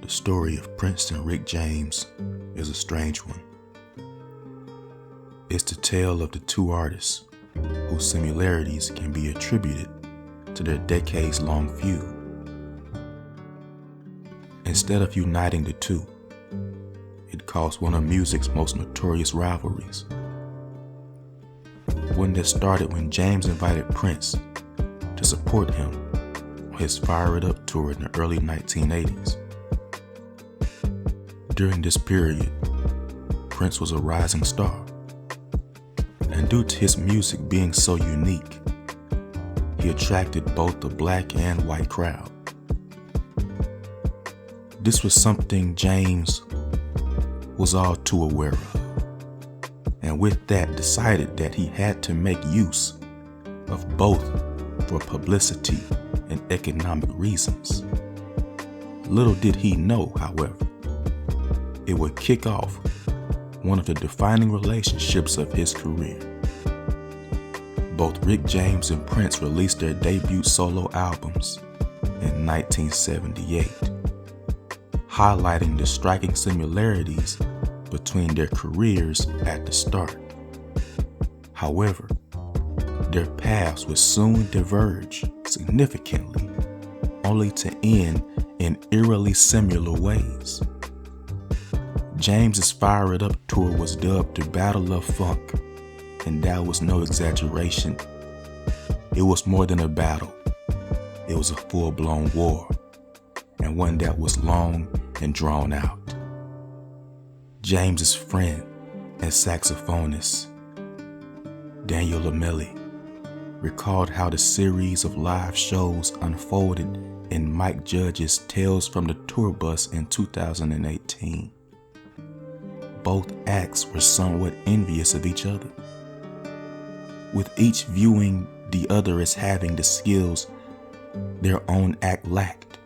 The story of Prince and Rick James is a strange one. It's the tale of the two artists whose similarities can be attributed to their decades-long feud. Instead of uniting the two, it caused one of music's most notorious rivalries. One that started when James invited Prince to support him on his Fire It Up tour in the early 1980s. During this period, Prince was a rising star, and due to his music being so unique, he attracted both the black and white crowd. This was something James was all too aware of, and with that decided that he had to make use of both for publicity and economic reasons. Little did he know, however, it would kick off one of the defining relationships of his career. Both Rick James and Prince released their debut solo albums in 1978, highlighting the striking similarities between their careers at the start. However, their paths would soon diverge significantly, only to end in eerily similar ways. James's Fire It Up tour was dubbed the Battle of Funk, and that was no exaggeration. It was more than a battle. It was a full-blown war, and one that was long and drawn out. James's friend and saxophonist, Daniel Lamelli, recalled how the series of live shows unfolded in Mike Judge's Tales from the Tour Bus in 2018. Both acts were somewhat envious of each other, with each viewing the other as having the skills their own act lacked.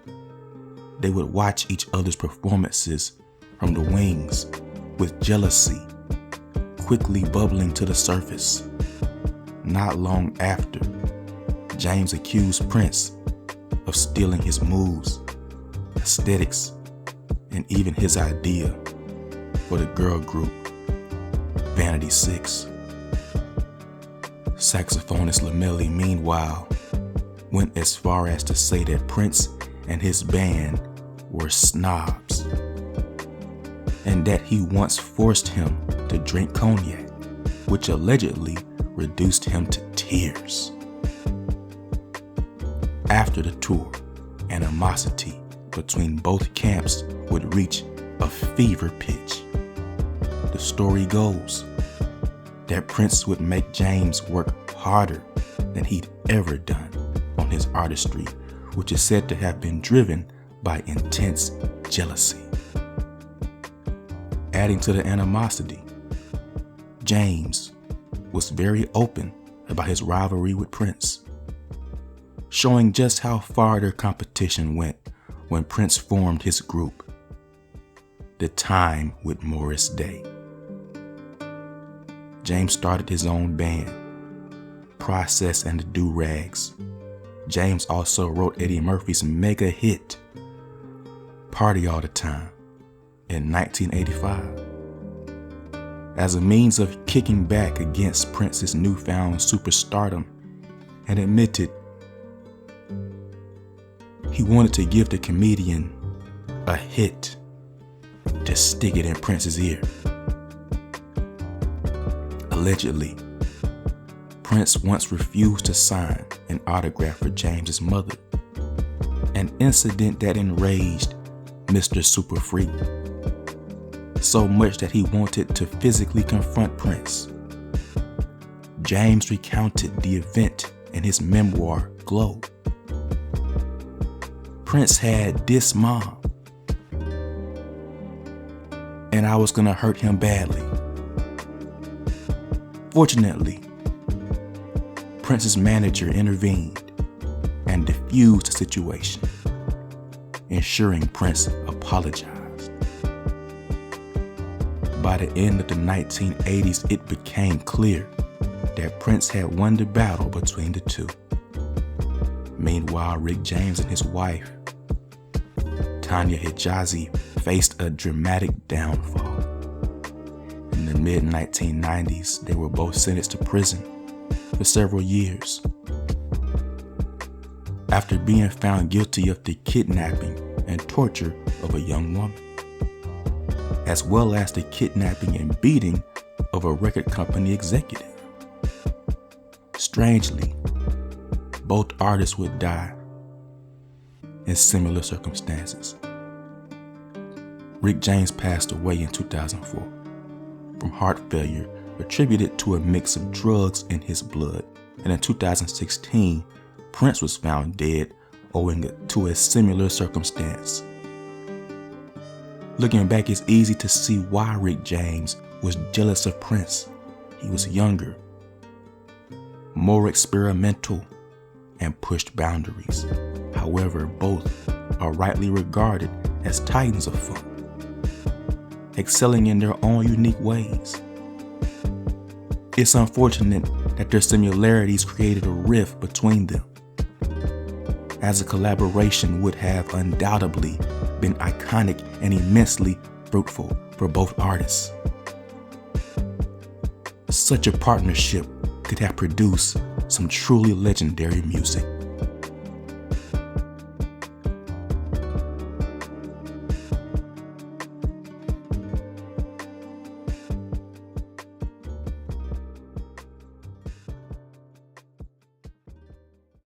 They would watch each other's performances from the wings with jealousy quickly bubbling to the surface. Not long after, James accused Prince of stealing his moves, aesthetics, and even his idea for the girl group Vanity 6. Saxophonist Lamelli, meanwhile, went as far as to say that Prince and his band were snobs, and that he once forced him to drink cognac, which allegedly reduced him to tears. After the tour, animosity between both camps would reach a fever pitch. The story goes that Prince would make James work harder than he'd ever done on his artistry, which is said to have been driven by intense jealousy. Adding to the animosity, James was very open about his rivalry with Prince, showing just how far their competition went when Prince formed his group, The Time with Morris Day. James started his own band, Process and the Do-Rags. James also wrote Eddie Murphy's mega hit, Party All the Time, in 1985. As a means of kicking back against Prince's newfound superstardom, and admitted he wanted to give the comedian a hit to stick it in Prince's ear. Allegedly, Prince once refused to sign an autograph for James's mother, an incident that enraged Mr. Super Freak so much that he wanted to physically confront Prince. James recounted the event in his memoir, Glow. Prince had this mom, and I was gonna hurt him badly. Fortunately, Prince's manager intervened and diffused the situation, ensuring Prince apologized. By the end of the 1980s, it became clear that Prince had won the battle between the two. Meanwhile, Rick James and his wife Tanya Hijazi faced a dramatic downfall. In the mid-1990s, they were both sentenced to prison for several years after being found guilty of the kidnapping and torture of a young woman, as well as the kidnapping and beating of a record company executive. Strangely, both artists would die in similar circumstances. Rick James passed away in 2004 from heart failure attributed to a mix of drugs in his blood, and in 2016, Prince was found dead owing to a similar circumstance. Looking back, it's easy to see why Rick James was jealous of Prince. He was younger, more experimental, and pushed boundaries. However, both are rightly regarded as titans of funk, excelling in their own unique ways. It's unfortunate that their similarities created a rift between them, as a collaboration would have undoubtedly been iconic and immensely fruitful for both artists. Such a partnership could have produced some truly legendary music.